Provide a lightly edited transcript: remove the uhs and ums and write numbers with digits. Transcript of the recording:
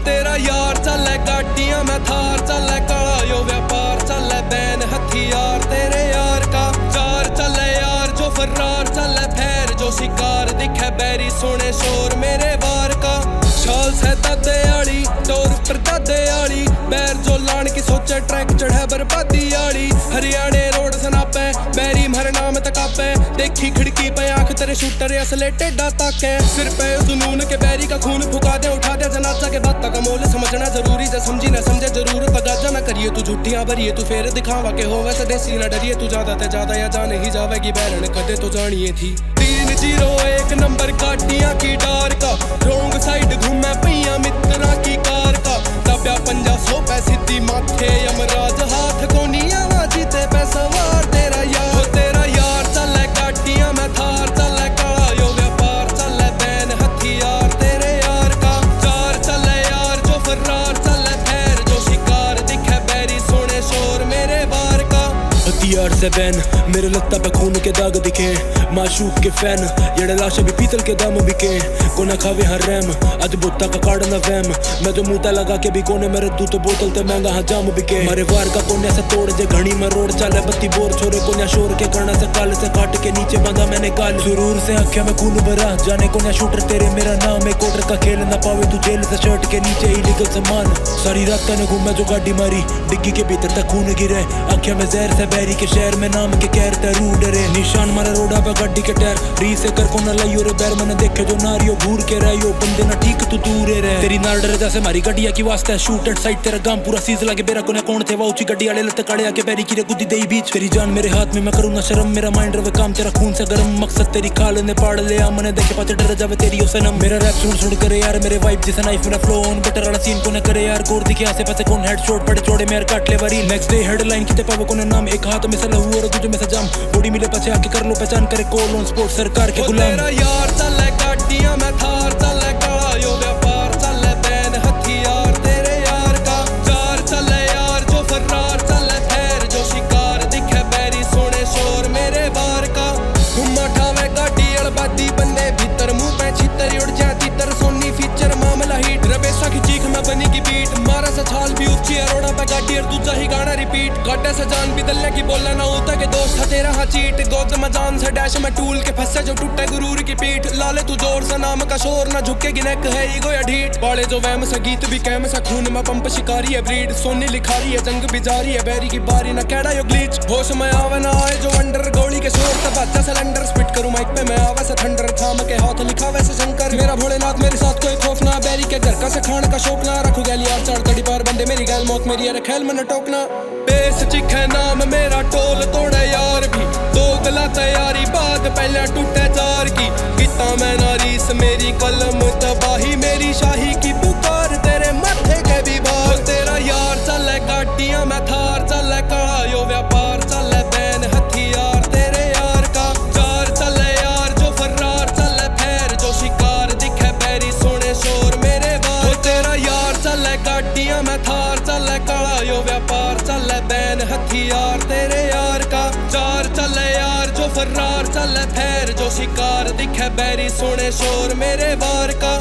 तेरा यार चले गाड़ियां मैं थार चले काला यो व्यापार चले बैन हथियार तेरे यार का चार चले यार जो फरार चले फैर जो शिकार दिखे बैरी सोने शोर मेरे वार का शाल से दादे आड़ी टोर पर दादे आड़ी बैर जो लान की सोचे ट्रैक चढ़े बर्बादी आड़ी हरियाणे रोड सनापे बैरी मरना में तकापे देखी खिड़की पे आंख तेरे शूटर असले टेढ़ा ताके सिर पे जुनून के बैरी का खून फुका दे उठा दे जनाजा के बात का मोल समझना जरूरी जे समझी ना समझे जरूर तगाजा ना करिए तू झूठियां भरिए तू फेर दिखावा के हो वैसे देसी ना डरिए तू ज्यादा ते ज्यादा या जाने ही जावेगी बैरन कदे तो जानिए थी 301 नंबर गाड़ियां की डार का रोंग साइड घूमे पैया मित्रा की कार का दब्या 500 पैसे दी माथे यमराज हाथ को निया जीते पैसा वार तेरा यार चले गाड़ियां मैं थार चले काला यो व्यापार चले बैन हथियार तेरे यार का चार चले यार जो फरार चले फैर जो शिकार दिखे बैरी सोने शोर मेरे वार का हथियार से बैन मेरे लत्ता पे खून के दाग दिखे माशूक के फैन येड़े लाशे भी पीतल के दाम बिके कोने खावे हर रैम आज बुत्ता का काटना वैम मैं जो मुंह लगा के भी कोने मेरे दूध बोतल ते महंगा हाँ जाम बिके मारे वार का कोने से तोड़ जे घड़ी में रोड चाले बत्ती बोर छोरे कोने शोर के करना से काल से काट के नीचे बांधा मैंने काल जरूर से आंखें में खून भरा जाने कोने शूटर तेरे मेरा नाम है कोटर का खेल ना पावे तू जेल से शर्ट के नीचे इलीगल सामान सारी रात तने घूमे जो गाड़ी मारी डिग्गी के भीतर तक खून गिरे आंखें में जहर से बैरी के शहर में नाम के कहर तरू डरे निशान मारा रोडा पे गड्डी के टैर री से कर को न लाइयो रे बैर मैंने देखे जो नारियो घूर के रहियो बंदे ना ठीक तू दूर रहे तेरी नाल डरे जैसे मारी गड्डिया की वास्ते है शूट एट साइड तेरा गांव पूरा सीज लागे बेरा कोने कौन थे वो ऊंची गड्डी वाले लत काड़े आके बैरी की रे गुद्दी देई बीच तेरी जान मेरे हाथ में मैं करूं ना शर्म मेरा माइंड रवे काम तेरा खून से गरम मकसद तेरी खाल ने पाड़ ले आ मने देखे पाते डर जावे तेरी ओ सनम मेरा रैप सुन सुन करे यार मेरे वाइब जैसा नाइफ मेरा फ्लो ऑन बटर वाला सीन कोने करे यार गोर दिखे आसे पासे कौन हेडशॉट पड़े चौड़े मेरे काट ले वरी नेक्स्ट डे हेडलाइन की ते पावे कोने नाम एक हाथ में से लहू और दूसरे में से जाम बॉडी मिले पछे आके कर लो पहचान करे कॉल ऑन स्पोर्ट सरकार के गुलाम तेरा यार चले गाड़ियां मैं थार चले काला यो व्यापार चले बैन हथियार तेरे यार का चार चले यार जो फरार चले फैर जो शिकार दिखे बैरी सोने शोर मेरे वार का घुमा ठावे गाड़ी अड़बादी बंदे भीतर मुंह पे छितर उड़ जा तीतर सोनी फीचर मामला हिट रबेसा की चीख में बनी की बीट मारा से छाल भी ऊंची अरोड़ा पे गाड़ी और दूसरा ही गाना रिपीट गाड्डे से जान भी दलने की बोलना ना होता के दोस्त था तेरा हाँ चीट गोद में जान से डैश में टूल के फंसे जो टूटे गुरूर की पीठ लाले तू जोर से नाम का शोर ना झुके गिनेक है ईगो या ढीठ पाले जो वहम से गीत भी कैम से खून में पंप शिकारी है ब्रीड सोनी लिखारी है जंग भी जारी है बैरी की बारी ना कैडा यो ग्लीच होश में आवे ना आए जो अंडर गोली के शोर तब अच्छा सिलेंडर स्पिट करूं माइक पे मैं आवे से थंडर थाम के हाथ लिखा वैसे शंकर मेरा भोलेनाथ मेरे साथ कोई खौफ ना बैरी के घर का से खान का शौक ना रखू गैली यार चार तड़ी पार बंदे मेरी गैल मौत मेरी यार खेल में न टोकना बेस चिखे नाम मेरा टोल तोड़े यार भी दो गला तैयारी बाद पहले टूटे चार की गीता मैं नारीस मेरी कलम तबाही मेरी शाही की पुकार तेरे माथे के भी बार तेरा यार चले गाड़ियां मैं थार चले काला यो व्यापार चले बैन हथियार तेरे यार का चार चले यार जो फरार चले फैर जो शिकार दिखे बैरी सोने शोर मेरे वार तेरा यार चले गाड़ियां मैं थार चले काला यो व्यापार चले बैन हथियार तेरे यार का चार चले यार जो फरार चले फैर जो शिकार दिखे बैरी सोने शोर मेरे वार का।